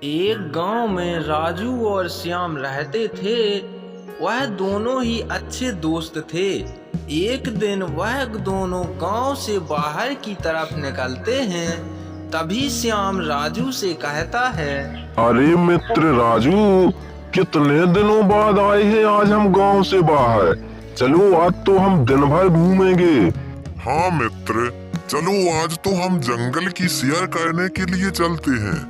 एक गांव में राजू और श्याम रहते थे। वह दोनों ही अच्छे दोस्त थे। एक दिन वह दोनों गांव से बाहर की तरफ निकलते हैं। तभी श्याम राजू से कहता है, अरे मित्र राजू, कितने दिनों बाद आए हैं आज हम गांव से बाहर। चलो आज तो हम दिन भर घूमेंगे। हाँ मित्र, चलो आज तो हम जंगल की सैर करने के लिए चलते हैं।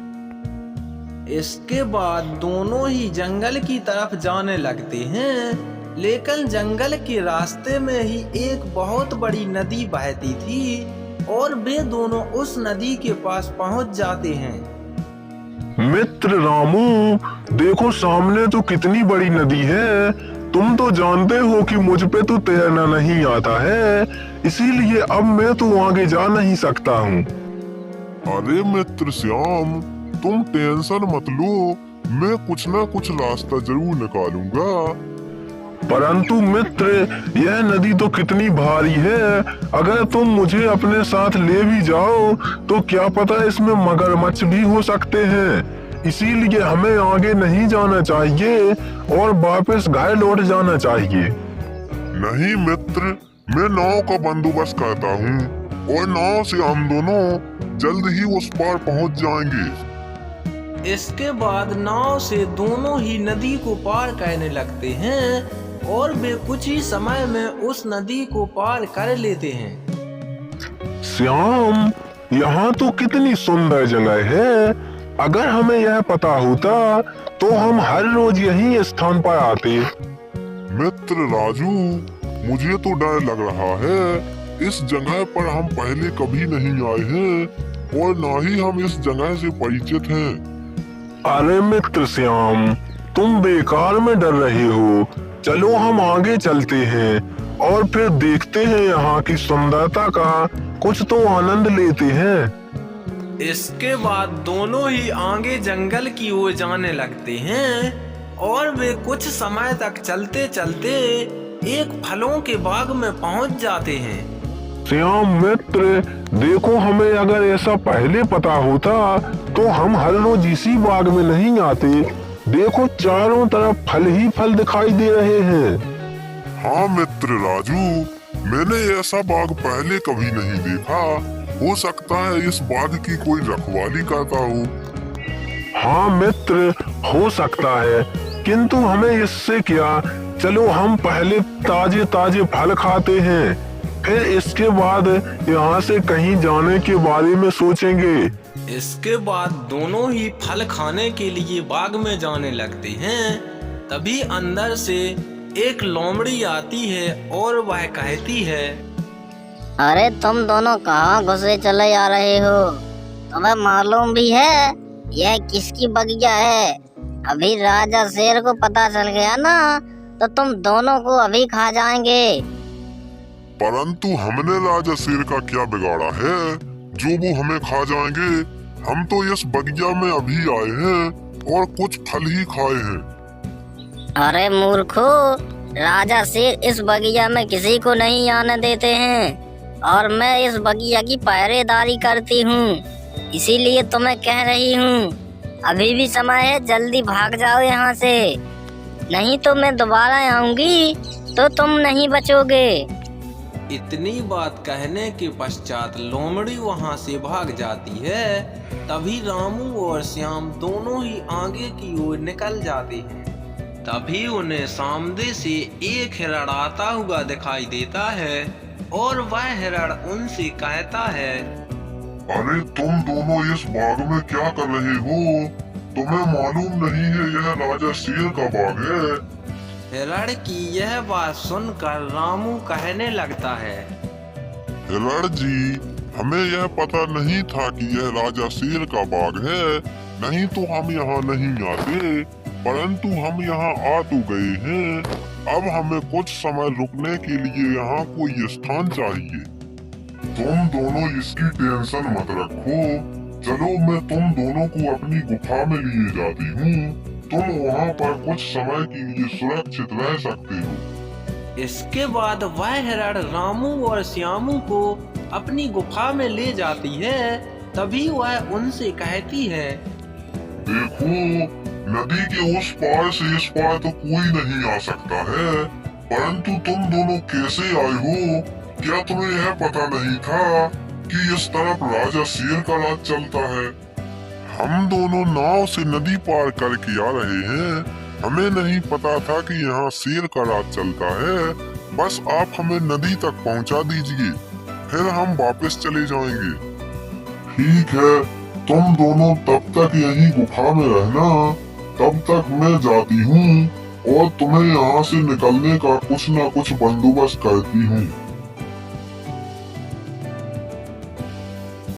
इसके बाद दोनों ही जंगल की तरफ जाने लगते हैं। लेकिन जंगल के रास्ते में ही एक बहुत बड़ी नदी बहती थी और वे दोनों उस नदी के पास पहुंच जाते हैं। मित्र रामू, देखो सामने तो कितनी बड़ी नदी है। तुम तो जानते हो कि मुझ पे तो तैरना नहीं आता है, इसीलिए अब मैं तो आगे जा नहीं सकता हूँ। अरे मित्र श्याम, तुम टेंशन मत लो, मैं कुछ ना कुछ रास्ता जरूर निकालूंगा। परंतु मित्र, यह नदी तो कितनी भारी है। अगर तुम मुझे अपने साथ ले भी जाओ तो क्या पता इसमें मगरमच्छ भी हो सकते हैं। इसीलिए हमें आगे नहीं जाना चाहिए और वापस घर लौट जाना चाहिए। नहीं मित्र, मैं नाव का बंदोबस्त करता हूँ और नाव से हम दोनों जल्द ही उस पार पहुँच जाएंगे। इसके बाद नाव से दोनों ही नदी को पार करने लगते हैं और वे कुछ ही समय में उस नदी को पार कर लेते हैं। श्याम, यहाँ तो कितनी सुंदर जगह है। अगर हमें यह पता होता तो हम हर रोज यही स्थान पर आते। मित्र राजू, मुझे तो डर लग रहा है। इस जगह पर हम पहले कभी नहीं आए हैं और ना ही हम इस जगह से परिचित हैं। अरे मित्र श्याम, तुम बेकार में डर रहे हो। चलो हम आगे चलते हैं और फिर देखते हैं यहाँ की सुंदरता का कुछ तो आनंद लेते हैं। इसके बाद दोनों ही आगे जंगल की ओर जाने लगते हैं और वे कुछ समय तक चलते चलते एक फलों के बाग में पहुंच जाते हैं। श्याम मित्र, देखो हमें अगर ऐसा पहले पता होता तो हम हर रोज इसी बाग में नहीं आते। देखो चारों तरफ फल ही फल दिखाई दे रहे हैं। हाँ मित्र राजू, मैंने ऐसा बाग पहले कभी नहीं देखा। हो सकता है इस बाग की कोई रखवाली करता हो। हाँ मित्र, हो सकता है, किंतु हमें इससे क्या। चलो हम पहले ताजे ताजे फल खाते हैं, फिर इसके बाद यहाँ से कहीं जाने के बारे में सोचेंगे। इसके बाद दोनों ही फल खाने के लिए बाग में जाने लगते हैं। तभी अंदर से एक लोमड़ी आती है और वह कहती है, अरे तुम दोनों कहाँ घुसे चले आ रहे हो? तुम्हें मालूम भी है यह किसकी बगिया है? अभी राजा शेर को पता चल गया ना तो तुम दोनों को अभी खा जाएंगे। परंतु हमने राजा शेर का क्या बिगाड़ा है जो वो हमें खा जाएंगे? हम तो इस बगिया में अभी आए हैं और कुछ फल ही खाए हैं। अरे मूर्खो, राजा शेर इस बगिया में किसी को नहीं आने देते हैं और मैं इस बगिया की पहरेदारी करती हूँ, इसीलिए तुम्हें कह रही हूँ अभी भी समय है, जल्दी भाग जाओ यहाँ से, नहीं तो मैं दोबारा आऊंगी तो तुम नहीं बचोगे। इतनी बात कहने के पश्चात लोमड़ी वहां से भाग जाती है। तभी रामू और श्याम दोनों ही आगे की ओर निकल जाते हैं। तभी उन्हें सामने से एक हिरण आता हुआ दिखाई देता है और वह हिरण उनसे कहता है, अरे तुम दोनों इस बाग में क्या कर रहे हो? तुम्हें मालूम नहीं है यह राजा शेर का बाग है? हिरण की यह बात सुनकर रामू कहने लगता है, हिरण जी, हमें यह पता नहीं था कि यह राजा शेर का बाग है, नहीं तो हम यहाँ नहीं आते। परंतु हम यहाँ आ तो गए हैं, अब हमें कुछ समय रुकने के लिए यहाँ कोई स्थान चाहिए। तुम दोनों इसकी टेंशन मत रखो, चलो मैं तुम दोनों को अपनी गुफा में लिए जाती हूँ। तुम वहाँ पर कुछ समय के लिए सुरक्षित रह सकते हो। इसके बाद वह हिरण रामू और श्यामू को अपनी गुफा में ले जाती है। तभी वह उनसे कहती है, देखो, नदी के उस पार से इस पार तो कोई नहीं आ सकता है, परंतु तुम दोनों कैसे आए हो? क्या तुम्हें यह पता नहीं था कि इस तरफ राजा शेर का राज चलता है? हम दोनों नाव से नदी पार करके आ रहे हैं। हमें नहीं पता था कि यहाँ शेर का राज चलता है। बस आप हमें नदी तक पहुँचा दीजिए, फिर हम वापस चले जाएंगे। ठीक है, तुम दोनों तब तक यहीं गुफा में रहना, तब तक मैं जाती हूँ और तुम्हें यहाँ से निकलने का कुछ न कुछ बंदोबस्त करती हूँ।